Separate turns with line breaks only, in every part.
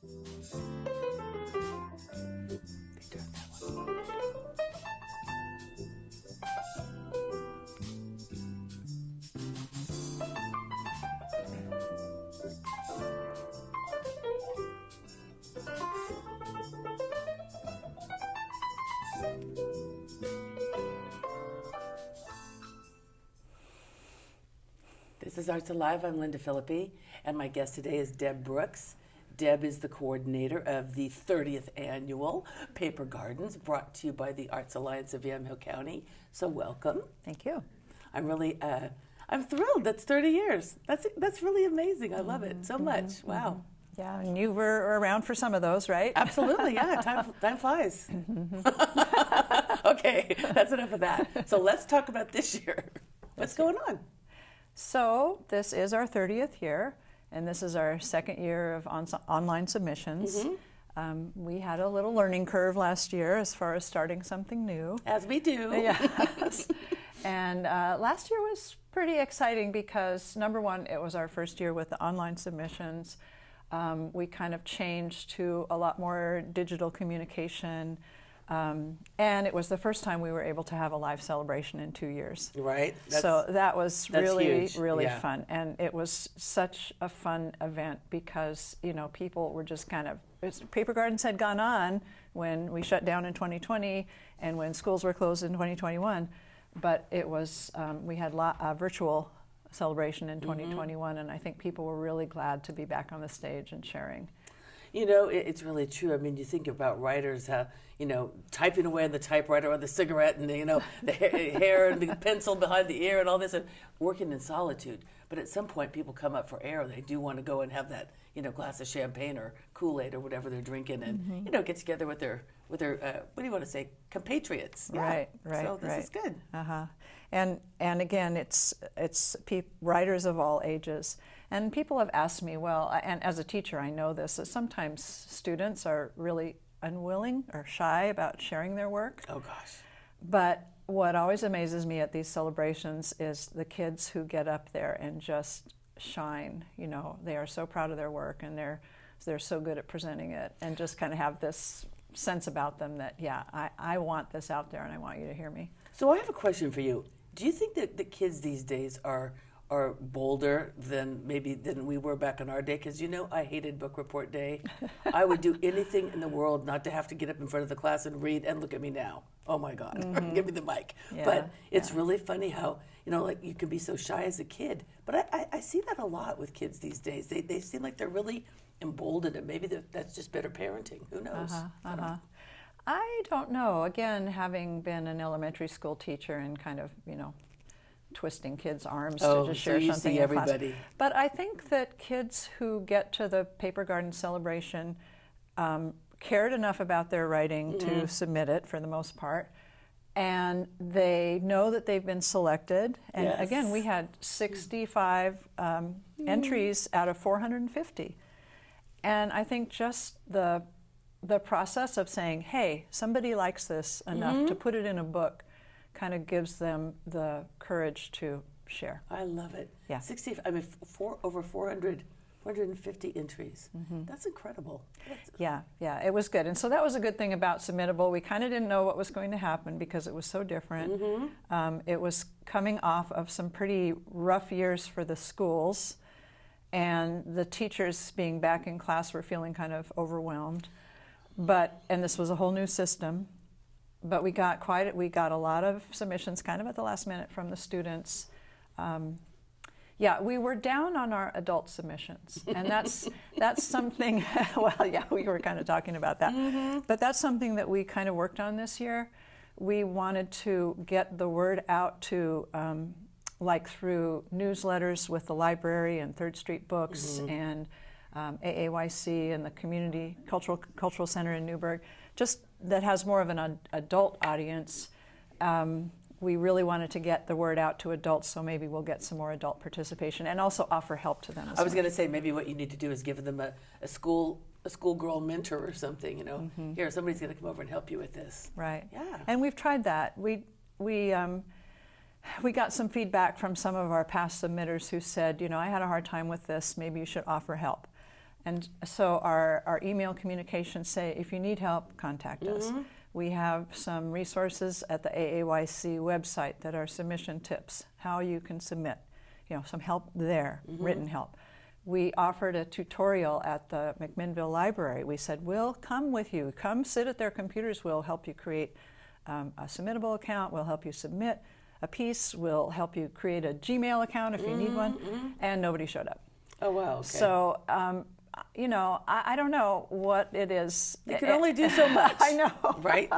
This is Arts Alive. I'm Lynda Phillippi, and my guest today is Deb Broocks. Deb is the coordinator of the 30th annual Paper Gardens, brought to you by the Arts Alliance of Yamhill County. So welcome.
Thank you.
I'm really, I'm thrilled. That's 30 years. That's really amazing. I love it so much. Wow.
Yeah, and you were around for some of those, right?
Absolutely, yeah. Time flies. Okay, that's enough of that. So let's talk about this year. What's going on?
So this is our 30th year, and this is our second year of online submissions. We had a little learning curve last year as far as starting something new.
As we do.
Yes. And last year was pretty exciting because, number one, it was our first year with the online submissions. We kind of changed to a lot more digital communication. And it was the first time we were able to have a live celebration in 2 years.
Right.
So that was really,
huge.
really fun. And it was such a fun event because, you know, people were just kind of, Paper Gardens had gone on when we shut down in 2020 and when schools were closed in 2021. But it was, we had a virtual celebration in 2021, and I think people were really glad to be back on the stage and sharing.
You know, it's really true. I mean, you think about writers, you know, typing away on the typewriter or the cigarette and, you know, the hair and the pencil behind the ear and all this, and working in solitude. But at some point, people come up for air. They do want to go and have that, you know, glass of champagne or Kool-Aid or whatever they're drinking and, you know, get together with their what do you want to say, compatriots. Yeah.
Right.
So this is good.
And again, it's writers of all ages. And people have asked me, well, and as a teacher I know this, that sometimes students are really unwilling or shy about sharing their work.
Oh gosh.
But what always amazes me at these celebrations is the kids who get up there and just shine. You know, they are so proud of their work and they're so good at presenting it and just kind of have this sense about them that, yeah, I want this out there and I want you to hear me.
So I have a question for you. Do you think that the kids these days are bolder than we were back in our day? Because, you know, I hated book report day. I would do anything in the world not to have to get up in front of the class and read, and look at me now. Oh my God, give me the mic.
Yeah,
but it's really funny how, you know, like you can be so shy as a kid. But I see that a lot with kids these days. They seem like they're really emboldened, and maybe that's just better parenting. Who knows?
I don't know. Again, having been an elementary school teacher and kind of, you know, twisting kids' arms to just share something in
everybody.
class. But I think that kids who get to the Paper Garden celebration cared enough about their writing to submit it for the most part, and they know that they've been selected. And again, we had 65 entries out of 450. And I think just the process of saying, hey, somebody likes this enough to put it in a book kind of gives them the courage to share.
I love it.
Yeah.
Over 450 entries. That's incredible.
Yeah, it was good. And so that was a good thing about Submittable. We kind of didn't know what was going to happen because it was so different. It was coming off of some pretty rough years for the schools, and the teachers being back in class were feeling kind of overwhelmed. And this was a whole new system. But we got a lot of submissions kind of at the last minute from the students. We were down on our adult submissions, and that's something, we were kind of talking about that. But that's something that we kind of worked on this year. We wanted to get the word out to, like through newsletters with the library and Third Street Books and AAYC and the Community Cultural Center in Newburgh, just that has more of an adult audience. We really wanted to get the word out to adults, so maybe we'll get some more adult participation and also offer help to them.
I was going to say maybe what you need to do is give them a schoolgirl mentor or something. You know, here somebody's going to come over and help you with this.
Right.
Yeah.
And we've tried that. We got some feedback from some of our past submitters who said, you know, I had a hard time with this. Maybe you should offer help. And so our email communications say, if you need help, contact us. We have some resources at the AAYC website that are submission tips, how you can submit, some help there, written help. We offered a tutorial at the McMinnville Library. We said, we'll come with you. Come sit at their computers. We'll help you create a submittable account. We'll help you submit a piece. We'll help you create a Gmail account if you need one. And nobody showed up.
Oh, wow. Okay.
So, I don't know what it is.
You can only do so much.
I know.
Right?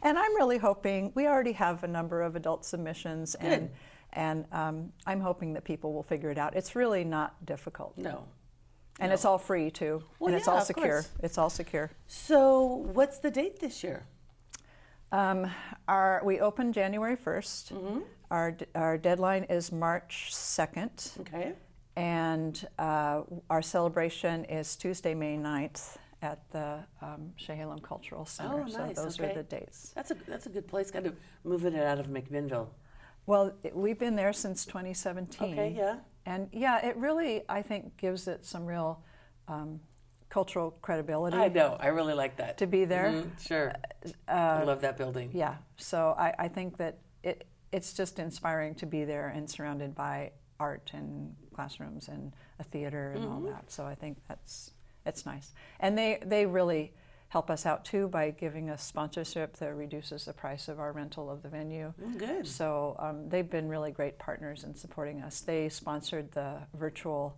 And I'm really hoping, we already have a number of adult submissions.
Good.
And I'm hoping that people will figure it out. It's really not difficult.
No.
And it's all free, too.
Well,
and it's
yeah,
all
of
secure.
course.
It's all secure.
So what's the date this year?
We open January 1st. Our deadline is March 2nd.
Okay.
And our celebration is Tuesday, May 9th at the Yamhill Cultural Center.
Oh, nice.
So those are the dates.
That's a good place, kind of moving it out of McMinnville.
Well, we've been there since 2017.
Okay, yeah.
And yeah, it really, I think, gives it some real cultural credibility.
I know. I really like that.
To be there.
Sure. I love that building.
Yeah. So I think that it's just inspiring to be there and surrounded by art and classrooms and a theater and all that. So I think it's nice. And they really help us out too by giving us sponsorship that reduces the price of our rental of the venue.
Good.
So they've been really great partners in supporting us. They sponsored the virtual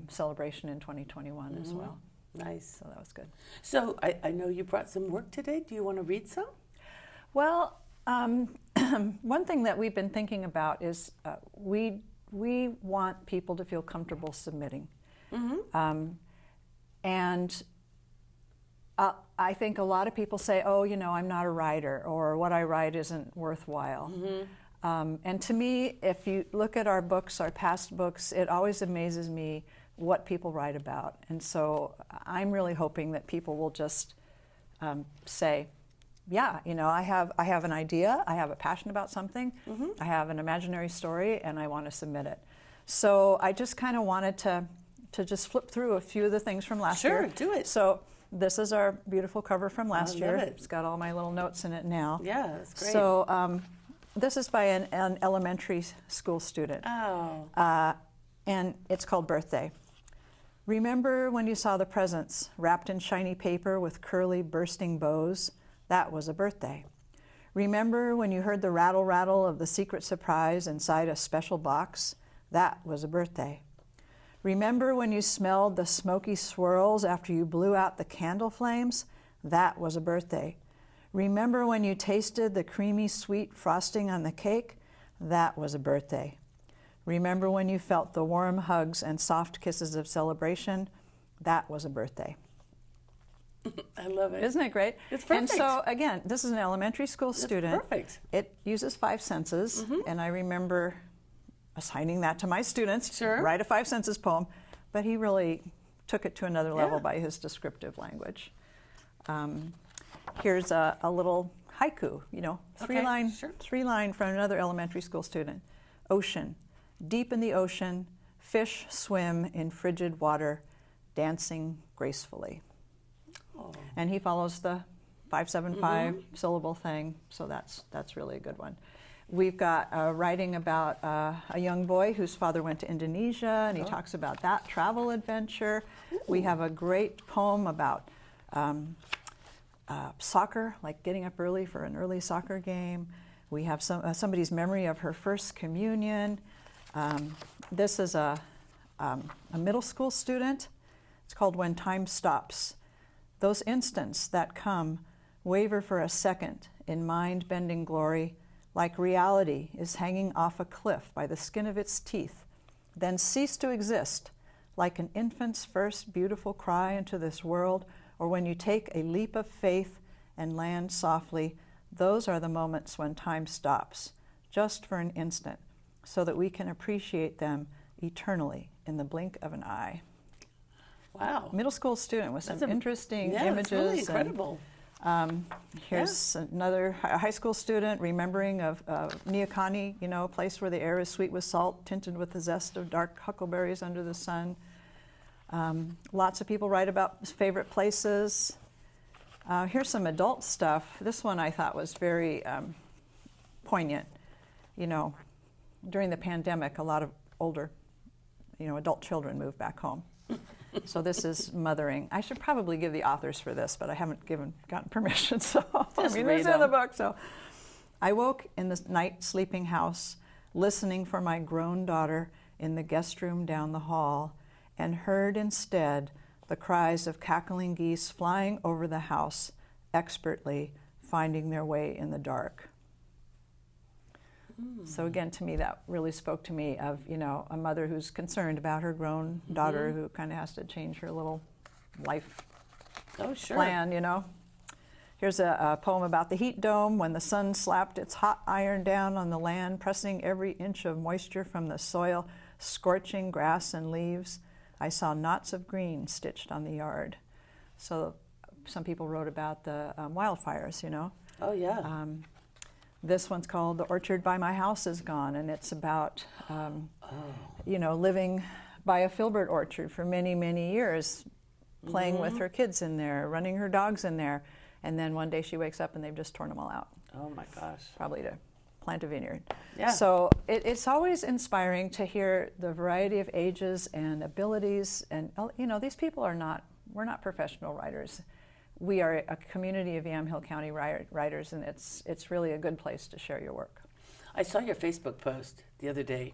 celebration in 2021 as well.
Nice.
So that was good.
So I know you brought some work today. Do you want to read some?
Well, one thing that we've been thinking about is we want people to feel comfortable submitting. And I think a lot of people say, oh, I'm not a writer, or what I write isn't worthwhile. And to me, if you look at our books, our past books, it always amazes me what people write about. And so I'm really hoping that people will just say, yeah, I have an idea, I have a passion about something, I have an imaginary story, and I want to submit it. So I just kind of wanted to just flip through a few of the things from last year.
Sure, do it.
So this is our beautiful cover from last year.
Love it.
It's got all my little notes in it now.
Yeah, that's great.
So this is by an elementary school student.
Oh.
And it's called Birthday. Remember when you saw the presents wrapped in shiny paper with curly bursting bows? That was a birthday. Remember when you heard the rattle rattle of the secret surprise inside a special box? That was a birthday. Remember when you smelled the smoky swirls after you blew out the candle flames? That was a birthday. Remember when you tasted the creamy sweet frosting on the cake? That was a birthday. Remember when you felt the warm hugs and soft kisses of celebration? That was a birthday.
I love it.
Isn't it great?
It's perfect.
And so, again, this is an elementary school student.
It's perfect.
It uses 5 senses, and I remember assigning that to my students.
Sure.
Write a 5 senses poem, but he really took it to another level by his descriptive language. Here's a little haiku, three line from another elementary school student. Ocean. Deep in the ocean, fish swim in frigid water, dancing gracefully.
Oh.
And he follows the 575 syllable thing, so that's really a good one. We've got writing about a young boy whose father went to Indonesia, and he talks about that travel adventure. We have a great poem about soccer, like getting up early for an early soccer game. We have somebody's memory of her first communion. This is a middle school student. It's called When Time Stops. Those instants that come waver for a second in mind-bending glory, like reality is hanging off a cliff by the skin of its teeth, then cease to exist, like an infant's first beautiful cry into this world, or when you take a leap of faith and land softly. Those are the moments when time stops, just for an instant, so that we can appreciate them eternally in the blink of an eye.
Wow.
Middle school student with some interesting
yeah,
images.
That's really incredible.
Here's another high school student remembering of Neocani, a place where the air is sweet with salt, tinted with the zest of dark huckleberries under the sun. Lots of people write about favorite places. Here's some adult stuff. This one I thought was very poignant. You know, during the pandemic, a lot of older, adult children moved back home. So this is mothering. I should probably give the authors for this, but I haven't gotten permission. So it's in the book. So I woke in the night sleeping house, listening for my grown daughter in the guest room down the hall, and heard instead the cries of cackling geese flying over the house, expertly finding their way in the dark. So again, to me, that really spoke to me of, a mother who's concerned about her grown daughter who kind of has to change her little life plan, Here's a poem about the heat dome. When the sun slapped its hot iron down on the land, pressing every inch of moisture from the soil, scorching grass and leaves, I saw knots of green stitched on the yard. So some people wrote about the wildfires,
Oh, yeah.
This one's called The Orchard by My House Is Gone, and it's about, living by a filbert orchard for many, many years, playing with her kids in there, running her dogs in there, and then one day she wakes up and they've just torn them all out.
Oh, my gosh.
Probably to plant a vineyard.
Yeah.
So it's always inspiring to hear the variety of ages and abilities, and, these people we're not professional writers. We are a community of Yamhill County writers, and it's really a good place to share your work.
I saw your Facebook post the other day,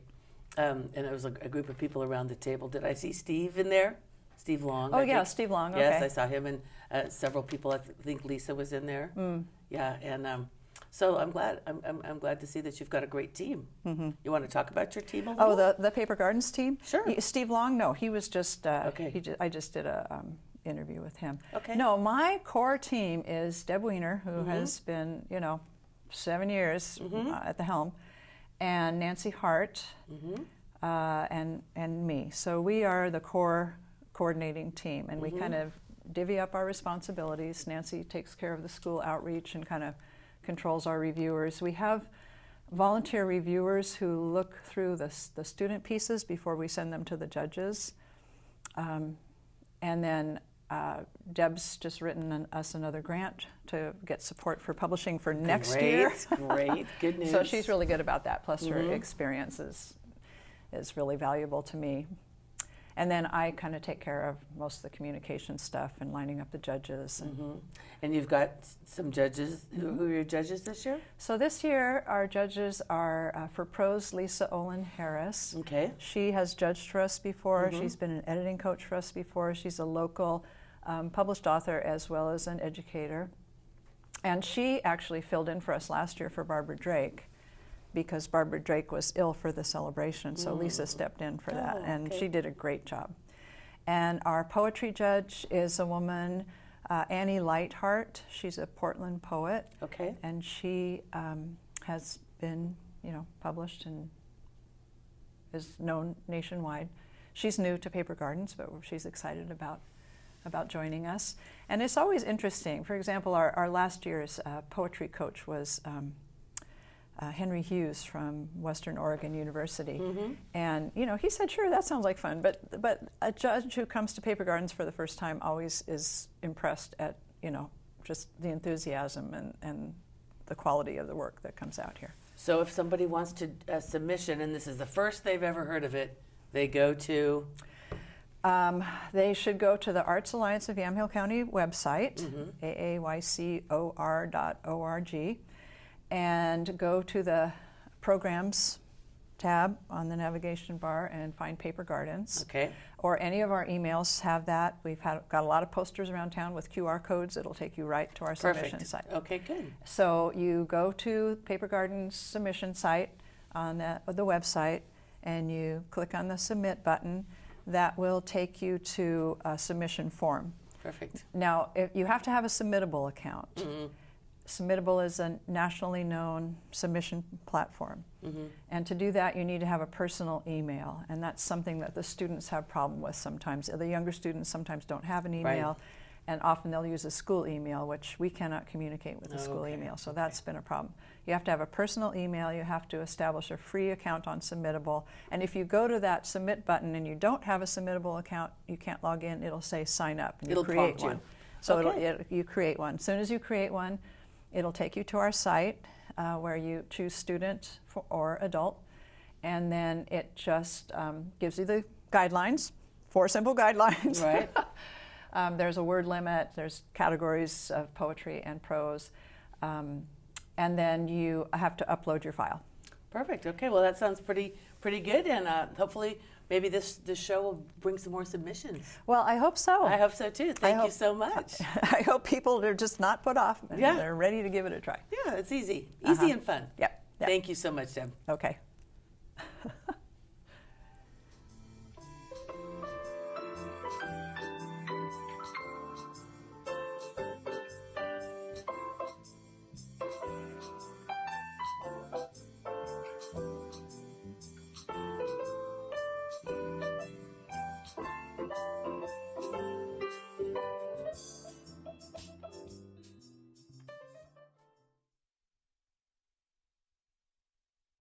and it was a group of people around the table. Did I see Steve in there? Steve Long.
Oh, yeah, Steve Long. Okay.
Yes, I saw him, and several people. I think Lisa was in there. Yeah, and so I'm glad. I'm glad to see that you've got a great team. You want to talk about your team a little?
Oh, the Paper Gardens team.
Sure.
Steve Long. No, he was just.
Okay.
I just did a interview with him.
Okay.
No, my core team is Deb Weiner, who has been, 7 years at the helm, and Nancy Hart, and me. So we are the core coordinating team, and we kind of divvy up our responsibilities. Nancy takes care of the school outreach and kind of controls our reviewers. We have volunteer reviewers who look through the student pieces before we send them to the judges. And then Deb's just written us another grant to get support for publishing for next year.
Great, good news.
So she's really good about that, plus her experience is really valuable to me. And then I kind of take care of most of the communication stuff and lining up the judges.
And you've got some judges. Who are your judges this year?
So this year our judges are, for prose, Lisa Olin Harris.
Okay.
She has judged for us before. She's been an editing coach for us before. She's a local published author as well as an educator. And she actually filled in for us last year for Barbara Drake, because Barbara Drake was ill for the celebration, so Lisa stepped in for that, and she did a great job. And our poetry judge is a woman, Annie Lightheart. She's a Portland poet.
Okay.
And she has been, published and is known nationwide. She's new to Paper Gardens, but she's excited about joining us. And it's always interesting. For example, our last year's poetry coach was Henry Hughes from Western Oregon University. And, he said, sure, that sounds like fun. But a judge who comes to Paper Gardens for the first time always is impressed at, just the enthusiasm and the quality of the work that comes out here.
So if somebody wants to submission, and this is the first they've ever heard of it, they go to?
They should go to the Arts Alliance of Yamhill County website, aaycor.org, and go to the Programs tab on the navigation bar and find Paper Gardens.
Okay.
Or any of our emails have that. We've got a lot of posters around town with QR codes. It'll take you right to our submission site.
Okay, good.
So you go to Paper Gardens submission site on the website, and you click on the submit button. That will take you to a submission form.
Perfect.
Now, you have to have a Submittable account. Submittable is a nationally known submission platform. And to do that, you need to have a personal email. And that's something that the students have problem with sometimes. The younger students sometimes don't have an email. And often they'll use a school email, which we cannot communicate with a school email, so that's been a problem. You have to have a personal email, you have to establish a free account on Submittable, and if you go to that submit button and you don't have a Submittable account, you can't log in, it'll say sign up, and
It'll
you create
prompt you.
one. So you create one. As soon as you create one, it'll take you to our site where you choose student or adult, and then it just gives you the guidelines, 4 simple guidelines.
Right.
There's a word limit, there's categories of poetry and prose, and then you have to upload your file.
Perfect. Okay, well that sounds pretty good, and hopefully maybe this show will bring some more submissions.
Well, I hope so.
I hope so too. Thank you so much.
I hope people are just not put off and they're ready to give it a try.
Yeah, it's easy and fun.
Yep.
Thank you so much, Deb.
Okay.